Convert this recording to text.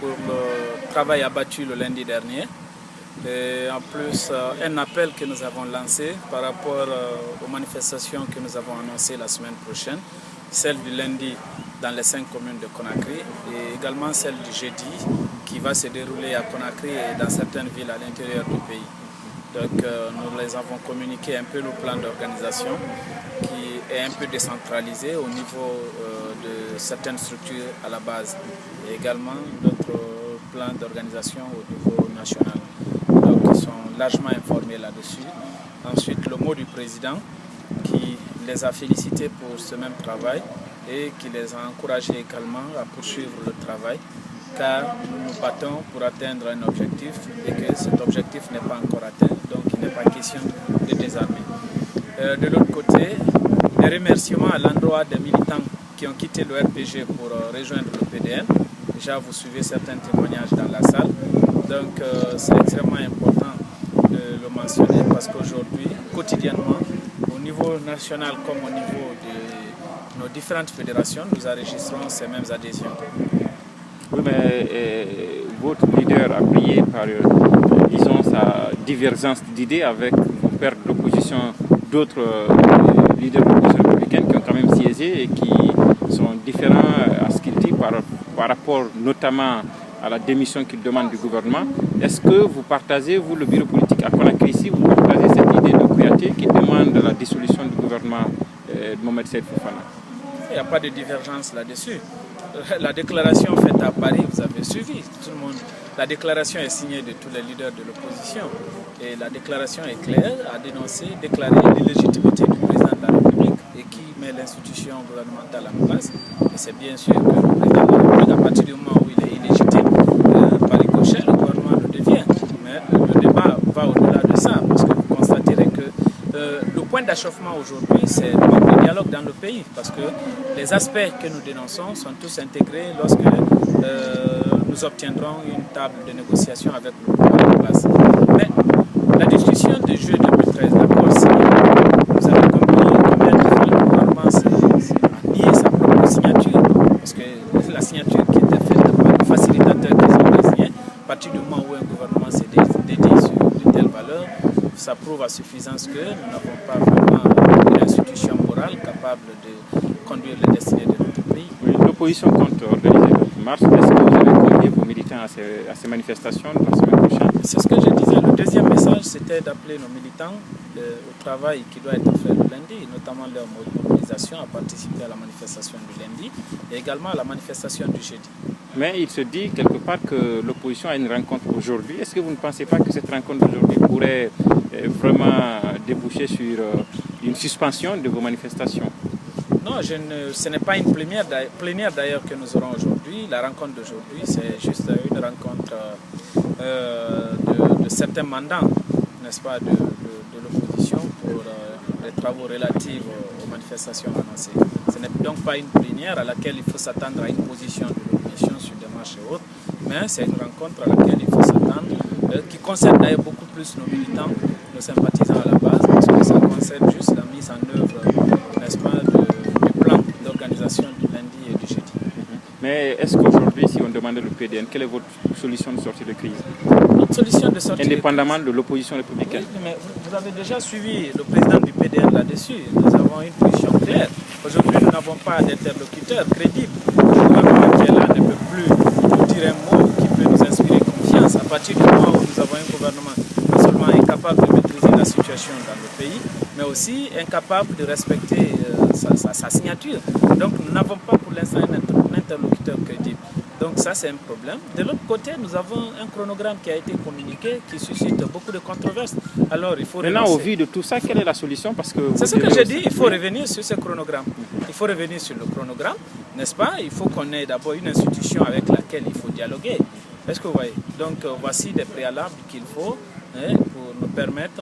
pour le travail abattu le lundi dernier. Et en plus, un appel que nous avons lancé par rapport aux manifestations que nous avons annoncées la semaine prochaine, celle du lundi dans les 5 communes de Conakry et également celle du jeudi qui va se dérouler à Conakry et dans certaines villes à l'intérieur du pays. Donc nous les avons communiqué un peu le plan d'organisation qui est un peu décentralisé au niveau de certaines structures à la base et également d'autres plans d'organisation au niveau national. Donc ils sont largement informés là-dessus. Ensuite le mot du président qui les a félicités pour ce même travail et qui les a encouragés également à poursuivre le travail car nous nous battons pour atteindre un objectif et que cet objectif n'est pas encore atteint, donc il n'est pas question de désarmer. De l'autre côté, des remerciements à l'endroit des militants qui ont quitté le RPG pour rejoindre le PDN. Déjà vous suivez certains témoignages dans la salle, donc c'est extrêmement important de le mentionner parce qu'aujourd'hui, quotidiennement, au niveau national comme au niveau de nos différentes fédérations, nous enregistrons ces mêmes adhésions. Oui, mais votre leader a brillé par, disons, sa divergence d'idées avec vos pairs de l'opposition, d'autres leaders de l'opposition républicaine qui ont quand même siégé et qui sont différents à ce qu'ils disent par rapport notamment à la démission qu'ils demandent du gouvernement. Est-ce que vous partagez, vous, le bureau politique à Conakry ici, vous partagez cette idée de Kouyaté qui demande la dissolution du gouvernement de Mohamed Seyd Fofana? Il n'y a pas de divergence là-dessus. La déclaration faite à Paris, vous avez suivi, tout le monde. La déclaration est signée de tous les leaders de l'opposition. Et la déclaration est claire, à déclarer l'illégitimité du président de la République et qui met l'institution gouvernementale en place. Et c'est bien sûr que le président de la République, à partir du moment où il est illégitime, par ricochet, le gouvernement le devient. Mais le débat va au-delà de ça, parce que vous constaterez que le point d'achoppement aujourd'hui, c'est le manque de dialogue dans le pays, parce que les aspects que nous dénonçons sont tous intégrés lorsque nous obtiendrons une table de négociation avec le pouvoir en place. Mais la discussion de juillet 2013, d'accord, vous avez compris combien de fois le gouvernement a nié sa propre signature, parce que la signature qui était faite par les facilitateurs qu'ils ont désignés, à partir du moment où un gouvernement s'est dédié sur de telles valeurs, ça prouve à suffisance que nous n'avons pas vraiment une institution morale capable de conduire les destinées de notre pays. Oui, l'opposition compte organiser une marche. Est-ce que vous avez convié vos militants à ces manifestations la semaine prochaine? C'est ce que je disais. Le deuxième message, c'était d'appeler nos militants au travail qui doit être fait le lundi, notamment leur mobilisation à participer à la manifestation du lundi et également à la manifestation du jeudi. Mais il se dit quelque part que l'opposition a une rencontre aujourd'hui. Est-ce que vous ne pensez pas que cette rencontre d'aujourd'hui pourrait vraiment déboucher sur une suspension de vos manifestations? Non, ce n'est pas une plénière d'ailleurs que nous aurons aujourd'hui. La rencontre d'aujourd'hui, c'est juste une rencontre de certains mandants, n'est-ce pas, de l'opposition pour les travaux relatifs aux manifestations annoncées. Ce n'est donc pas une plénière à laquelle il faut s'attendre à une position de l'opposition sur des marches et autres, mais c'est une rencontre à laquelle il faut s'attendre, qui concerne d'ailleurs beaucoup plus nos militants, nos sympathisants à la base, parce que ça concerne juste la mise en œuvre, n'est-ce pas, du plan d'organisation du lundi et du jeudi. Mais est-ce qu'aujourd'hui, si on demandait le PDN, quelle est votre solution de sortie de crise? Notre solution de sortie indépendamment de l'opposition républicaine. Oui, mais vous avez déjà suivi le président du PDN là-dessus. Nous avons une position claire. Aujourd'hui, nous n'avons pas d'interlocuteur crédible. Le gouvernement qui est là ne peut plus nous dire un mot qui peut nous inspirer confiance. À partir du moment où nous avons un gouvernement non seulement incapable de maîtriser la situation dans le pays, mais aussi incapable de respecter sa signature. Donc nous n'avons pas pour l'instant un interlocuteur crédible. Donc ça c'est un problème. De l'autre côté, nous avons un chronogramme qui a été communiqué qui suscite beaucoup de controverses. Alors il faut maintenant au vu de tout ça, quelle est la solution? Parce que c'est ce que j'ai dit, il faut revenir sur ce chronogramme. Il faut revenir sur le chronogramme, n'est-ce pas? Il faut qu'on ait d'abord une institution avec laquelle il faut dialoguer. Est-ce que vous voyez? Donc voici des préalables qu'il faut pour nous permettre